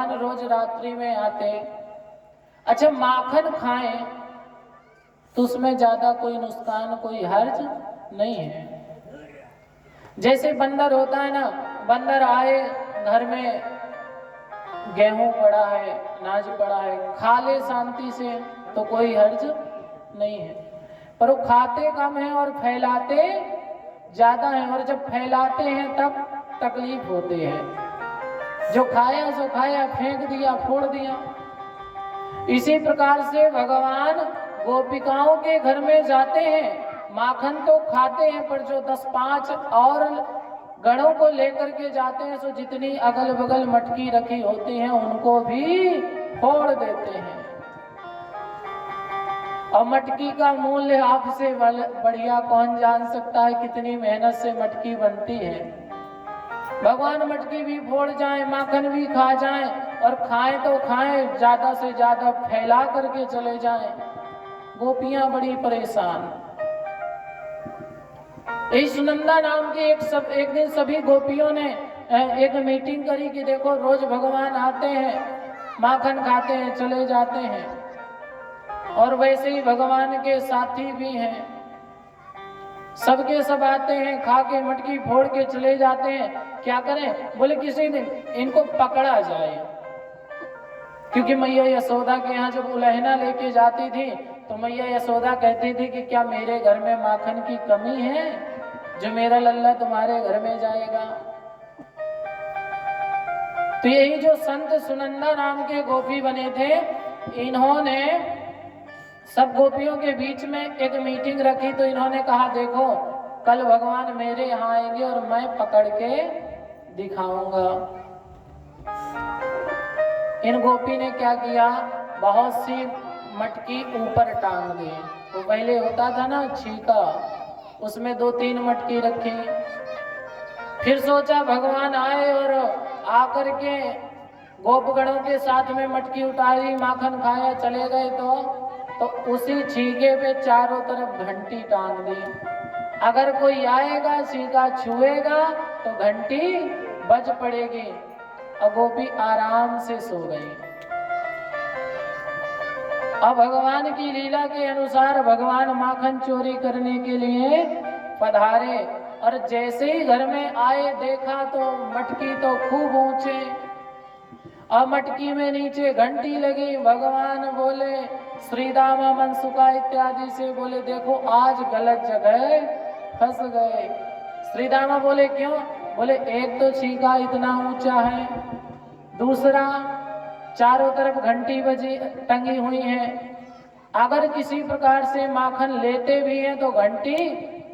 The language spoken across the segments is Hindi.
भगवान रोज रात्रि में आते। अच्छा, माखन खाएं तो उसमें ज्यादा कोई नुकसान, कोई हर्ज नहीं है। जैसे बंदर होता है ना, बंदर आए घर में, गेहूं पड़ा है, अनाज पड़ा है, खा ले शांति से तो कोई हर्ज नहीं है। पर वो खाते कम है और फैलाते ज्यादा है, और जब फैलाते हैं तब तकलीफ होती है। जो खाया सो खाया, फेंक दिया, फोड़ दिया। इसी प्रकार से भगवान गोपिकाओं के घर में जाते हैं, माखन तो खाते हैं, पर जो 10-5 और गणों को लेकर के जाते हैं, सो जितनी अगल बगल मटकी रखी होती हैं उनको भी फोड़ देते हैं। और मटकी का मूल्य आपसे बढ़िया कौन जान सकता है, कितनी मेहनत से मटकी बनती है। भगवान मटकी भी फोड़ जाएं, माखन भी खा जाएं, और खाएं तो खाएं, ज्यादा से ज्यादा फैला करके चले जाएं। गोपियां बड़ी परेशान। इस सुनंदा नाम की एक दिन सभी गोपियों ने एक मीटिंग करी कि देखो रोज भगवान आते हैं, माखन खाते हैं, चले जाते हैं, और वैसे ही भगवान के साथी भी हैं, सबके सब आते हैं, खा के मटकी फोड़ के चले जाते हैं। क्या करें? बोले किसी दिन इनको पकड़ा जाए। क्योंकि मैया यशोदा के यहाँ जब उलहना लेके जाती थी तो मैया यशोदा कहती थी कि क्या मेरे घर में माखन की कमी है जो मेरा लल्ला तुम्हारे घर में जाएगा? तो यही जो संत सुनंदा नाम के गोपी बने थे, इन्होंने सब गोपियों के बीच में एक मीटिंग रखी। तो इन्होंने कहा देखो कल भगवान मेरे यहाँ आएंगे और मैं पकड़ के दिखाऊंगा। इन गोपी ने क्या किया, बहुत सी मटकी ऊपर टांग दी। तो पहले होता था ना छीका, उसमें 2-3 मटकी रखी। फिर सोचा भगवान आए और आकर के गोपगणों के साथ में मटकी उतारी, माखन खाया, चले गए। तो उसी छीके पे चारों तरफ घंटी टांग दी। अगर कोई आएगा, छीका छुएगा तो घंटी बज पड़ेगी। और गोपी आराम से सो गई। अब भगवान की लीला के अनुसार भगवान माखन चोरी करने के लिए पधारे, और जैसे ही घर में आए देखा तो मटकी तो खूब ऊंचे, और मटकी में नीचे घंटी लगी। भगवान बोले, श्रीदामा मनसुका इत्यादि से बोले देखो आज गलत जगह फंस गए। श्रीदामा बोले क्यों? बोले एक तो छीका इतना ऊंचा है, दूसरा चारों तरफ घंटी बजी टंगी हुई है। अगर किसी प्रकार से माखन लेते भी हैं तो घंटी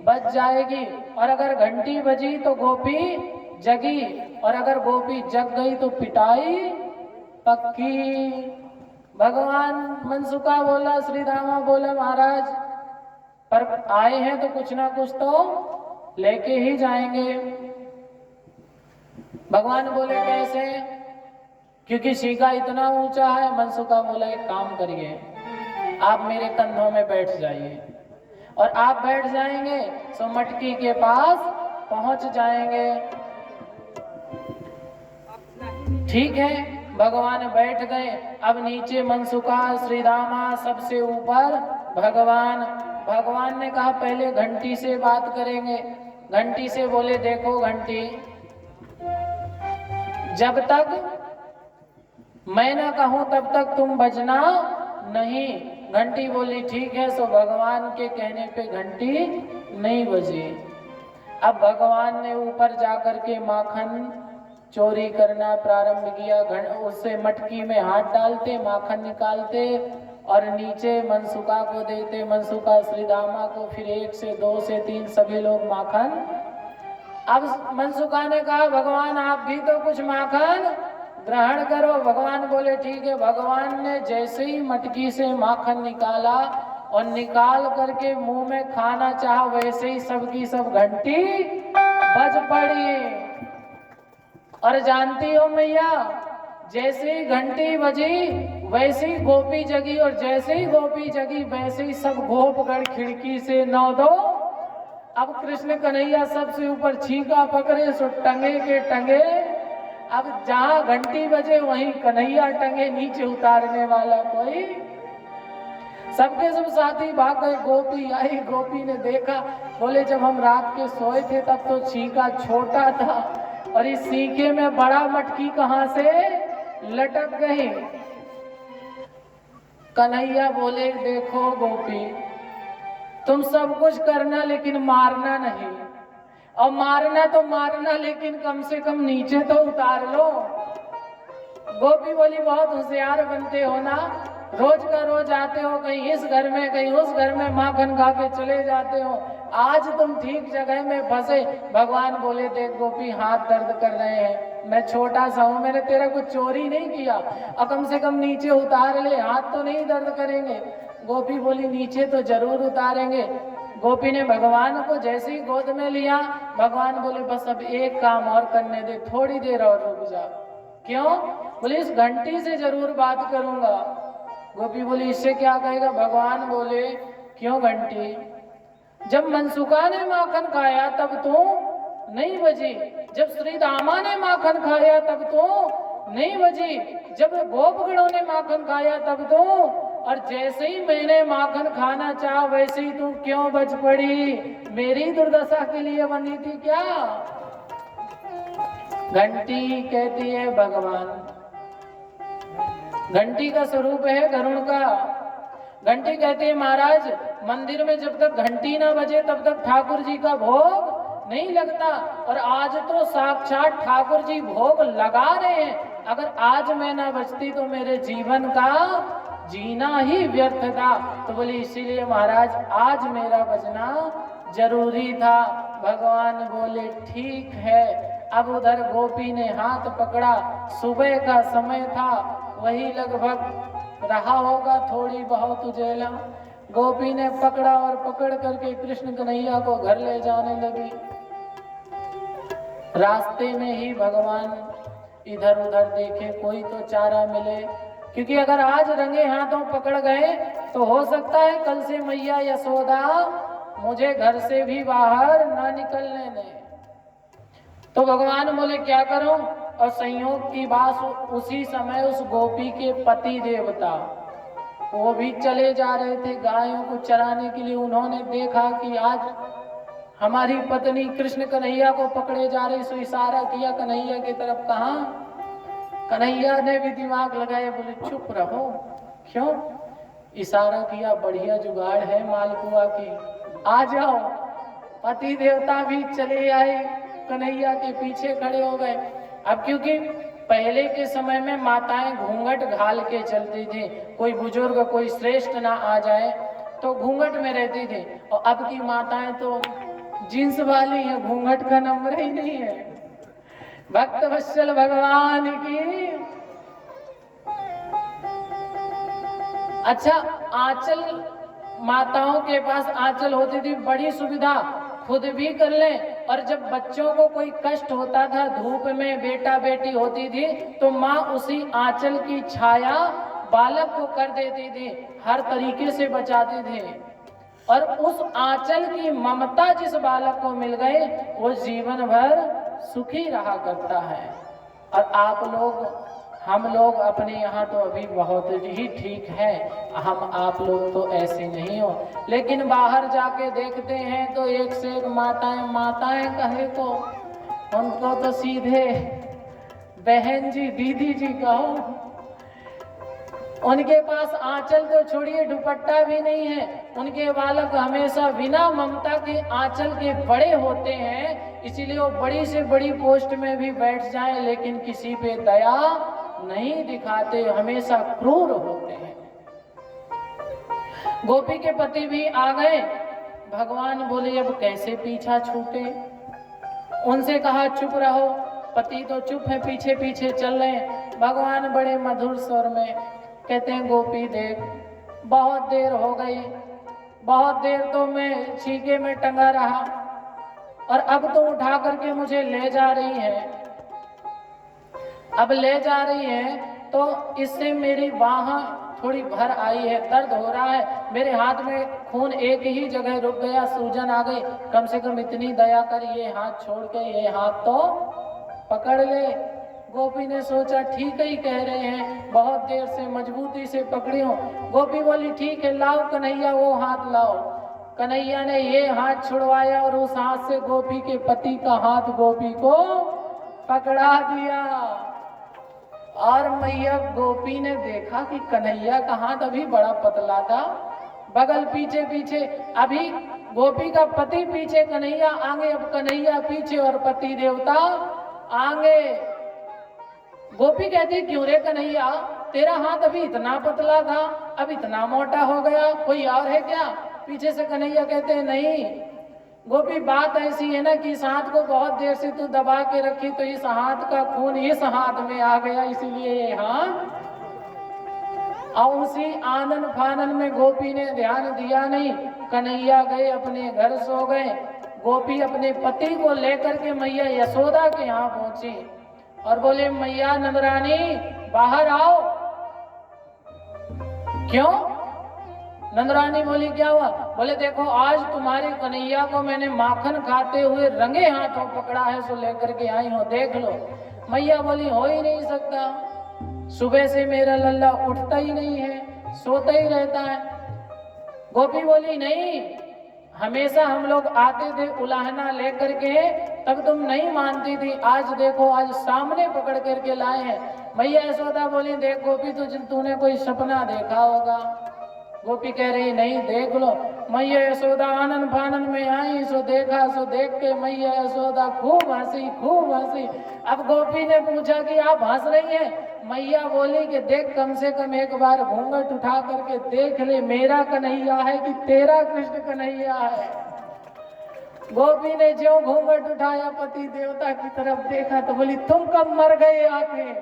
बज जाएगी, और अगर घंटी बजी तो गोपी जगी, और अगर गोपी जग गई तो पिटाई पक्की। भगवान मनसुका बोला, श्रीदामा बोले महाराज पर आए हैं तो कुछ ना कुछ तो लेके ही जाएंगे। भगवान बोले कैसे? क्योंकि छीका इतना ऊंचा है। मनसुका बोला एक काम करिए, आप मेरे कंधों में बैठ जाइए, और आप बैठ जाएंगे तो मटकी के पास पहुंच जाएंगे। ठीक है, भगवान बैठ गए। अब नीचे मनसुका, श्रीदामा, सबसे ऊपर भगवान। भगवान ने कहा पहले घंटी से बात करेंगे। घंटी से बोले देखो घंटी, जब तक मैं ना कहूं तब तक तुम बजना नहीं। घंटी बोली ठीक है। सो भगवान के कहने पे घंटी नहीं बजी। अब भगवान ने ऊपर जाकर के माखन चोरी करना प्रारंभ किया। उससे मटकी में हाथ डालते, माखन निकालते और नीचे मनसुका को देते, मनसुका श्रीदामा को, फिर 1 से 2 से 3 सभी लोग माखन। अब मनसुका ने कहा भगवान आप भी तो कुछ माखन ग्रहण करो। भगवान बोले ठीक है। भगवान ने जैसे ही मटकी से माखन निकाला और निकाल करके मुंह में खाना चाहा, वैसे ही सबकी सब घंटी बज पड़ी। और जानती हो मैया, जैसे ही घंटी बजी वैसे ही गोपी जगी, और जैसे ही गोपी जगी वैसे ही सब गोपगण खिड़की से नौ दो। अब कृष्ण कन्हैया सबसे ऊपर छीका पकड़े, सो टंगे के टंगे अब जहां घंटी बजे वहीं कन्हैया टंगे, नीचे उतारने वाला कोई। सबके सब साथी भाग गए। गोपी आई, गोपी ने देखा, बोले जब हम रात के सोए थे तब तो छीका छोटा था और इस सीके में बड़ा मटकी कहां से लटक गई। कन्हैया बोले देखो गोपी, तुम सब कुछ करना लेकिन मारना नहीं, और मारना तो मारना लेकिन कम से कम नीचे तो उतार लो। गोपी बोली बहुत होशियार बनते हो ना, रोज का रोज आते हो, कहीं इस घर में कहीं उस घर में माखन खा के चले जाते हो, आज तुम ठीक जगह में फंसे। भगवान बोले देख गोपी, हाथ दर्द कर रहे हैं, मैं छोटा सा हूं, मैंने तेरा कुछ चोरी नहीं किया, और कम से कम नीचे उतार ले, हाथ तो नहीं दर्द करेंगे। गोपी बोली नीचे तो जरूर उतारेंगे। गोपी ने भगवान को जैसे ही गोद में लिया, भगवान बोले बस अब एक काम और करने दे, थोड़ी देर और रुक जा। क्यों? बोले इस घंटी से जरूर बात करूंगा। गोपी बोली इससे क्या कहेगा? भगवान बोले क्यों घंटी, जब मनसुखा ने माखन खाया तब तो नहीं बजी, जब श्री दामा ने माखन खाया तब तो नहीं बजी, जब गोपगणों ने माखन खाया तब तो, और जैसे ही मैंने माखन खाना चाहा वैसे ही तू क्यों बच पड़ी, मेरी दुर्दशा के लिए बनी थी क्या? घंटी कहती है भगवान, घंटी का स्वरूप है गरुड़ का। घंटी कहती है महाराज, मंदिर में जब तक घंटी ना बजे तब तक ठाकुर जी का भोग नहीं लगता, और आज तो साक्षात ठाकुर जी भोग लगा रहे हैं, अगर आज मैं ना बचती तो मेरे जीवन का जीना ही व्यर्थ था। तो बोले इसीलिए महाराज आज मेरा बचना जरूरी था। भगवान बोले ठीक है। अब उधर गोपी ने हाथ पकड़ा, सुबह का समय था, वही लगभग रहा होगा थोड़ी बहुत उजेला। गोपी ने पकड़ा और पकड़ करके कृष्ण कन्हैया को घर ले जाने लगी। रास्ते में ही भगवान इधर उधर देखे कोई तो चारा मिले, क्योंकि अगर आज रंगे हाथों पकड़ गए तो हो सकता है कल से मैया यशोदा मुझे घर से भी बाहर ना निकलने दें। तो भगवान बोले क्या करूं? और संयोग की बात उसी समय उस गोपी के पति देवता वो भी चले जा रहे थे गायों को चराने के लिए। उन्होंने देखा कि आज हमारी पत्नी कृष्ण कन्हैया को पकड़े जा रही, सो इशारा किया कन्हैया की तरफ। कहाँ? कन्हैया ने भी दिमाग लगाया, बोले चुप रहो। क्यों? इशारा किया, बढ़िया जुगाड़ है मालपुआ की, आ जाओ। पति देवता भी चले आए, कन्हैया के पीछे खड़े हो गए। अब क्योंकि पहले के समय में माताएं घूंघट घाल के चलती थी, कोई बुजुर्ग कोई श्रेष्ठ ना आ जाए तो घूंघट में रहती थी, और अब की माताएं तो जींस वाली है, घूंघट का नंबर ही नहीं है। भक्त वत्सल भगवान की। अच्छा, आंचल माताओं के पास आंचल होती थी, बड़ी सुविधा, खुद भी कर ले, और जब बच्चों को कोई कष्ट होता था धूप में, बेटा बेटी होती थी, तो माँ उसी आंचल की छाया बालक को कर देती थी, हर तरीके से बचाती थी। और उस आंचल की ममता जिस बालक को मिल गई वो जीवन भर सुखी रहा करता है। और आप लोग, हम लोग अपने यहाँ तो अभी बहुत ही ठीक है, हम आप लोग तो ऐसे नहीं हो, लेकिन बाहर जाके देखते हैं तो एक से एक माताएं, माताएं कहे तो उनको तो सीधे बहन जी दीदी जी कहो। उनके पास आंचल तो छोड़िए दुपट्टा भी नहीं है, उनके बालक हमेशा बिना ममता के आंचल के बड़े होते हैं, इसीलिए वो बड़ी से बड़ी पोस्ट में भी बैठ जाएं लेकिन किसी पे दया नहीं दिखाते, हमेशा क्रूर होते हैं। गोपी के पति भी आ गए। भगवान बोले अब कैसे पीछा छूटे। उनसे कहा चुप रहो। पति तो चुप है, पीछे पीछे चल रहे हैं। भगवान बड़े मधुर स्वर में कहते हैं गोपी देख, बहुत देर हो गई, बहुत देर तो मैं छीके में टंगा रहा, और अब तो उठा करके मुझे ले जा रही है। अब ले जा रही है तो इससे मेरी बाह थोड़ी भर आई है, दर्द हो रहा है, मेरे हाथ में खून एक ही जगह रुक गया, सूजन आ गई, कम से कम इतनी दया कर ये हाथ छोड़ के ये हाथ तो पकड़ ले। गोपी ने सोचा ठीक ही कह रहे हैं, बहुत देर से मजबूती से पकड़ी हूँ। गोपी बोली ठीक है, लाओ कन्हैया वो हाथ लाओ। कन्हैया ने ये हाथ छुड़वाया और उस हाथ से गोपी के पति का हाथ गोपी को पकड़ा दिया। और मैया गोपी ने देखा कि कन्हैया का हाथ अभी बड़ा पतला था, बगल पीछे पीछे, अभी गोपी का पति पीछे, कन्हैया आगे, अब कन्हैया पीछे और पति देवता आगे। गोपी कहती क्यों रे कन्हैया, तेरा हाथ अभी इतना पतला था, अब इतना मोटा हो गया, कोई और है क्या? पीछे से कन्हैया कहते हैं नहीं गोपी, बात ऐसी है ना कि इस हाथ को बहुत देर से तू दबा के रखी तो इस हाथ का खून इस हाथ में आ गया, इसीलिए ये हाथ। और उसी आनन फानन में गोपी ने ध्यान दिया नहीं, कन्हैया गए अपने घर सो गए। गोपी अपने पति को लेकर के मैया यशोदा के यहाँ पहुंची और बोले मैया नंदरानी बाहर आओ। क्यों? नंदरानी बोली क्या हुआ? बोले देखो आज तुम्हारे कन्हैया को मैंने माखन खाते हुए रंगे हाथों पकड़ा है, सो लेकर के आई हूं, देख लो। मैया बोली हो ही नहीं सकता, सुबह से मेरा लल्ला उठता ही नहीं है, सोता ही रहता है। गोपी बोली नहीं, हमेशा हम लोग आते थे उलाहना लेकर के, तब तुम नहीं मानती थी, आज देखो आज सामने पकड़ करके लाए हैं। मैया यशोदा बोली देख गोपी तूने कोई सपना देखा होगा। गोपी कह रही नहीं, देख लो। मैया यशोदा आनन फानन में आई, सो देखा, सो देख के मैया यशोदा खूब हंसी, खूब हंसी। अब गोपी ने पूछा कि आप हंस रही हैं? मैया बोली कि देख कम से कम एक बार घूंघट उठा करके देख ले, मेरा कन्हैया है कि तेरा कृष्ण कन्हैया है। गोपी ने जो घूंघट उठाया पति देवता की तरफ देखा तो बोली तुम कब मर गए आके,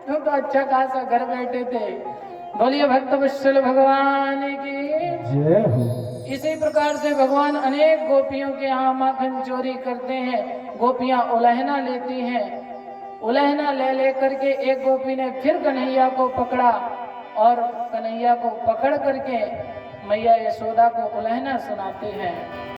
तुम तो अच्छा खासा घर बैठे थे। बोलिए भक्तवत्सल भगवान की जय हो। इसी प्रकार से भगवान अनेक गोपियों के यहाँ माखन चोरी करते हैं, गोपियां उलहना लेती हैं। उलहना ले करके एक गोपी ने फिर कन्हैया को पकड़ा और कन्हैया को पकड़ करके मैया यशोदा को उलहना सुनाते हैं।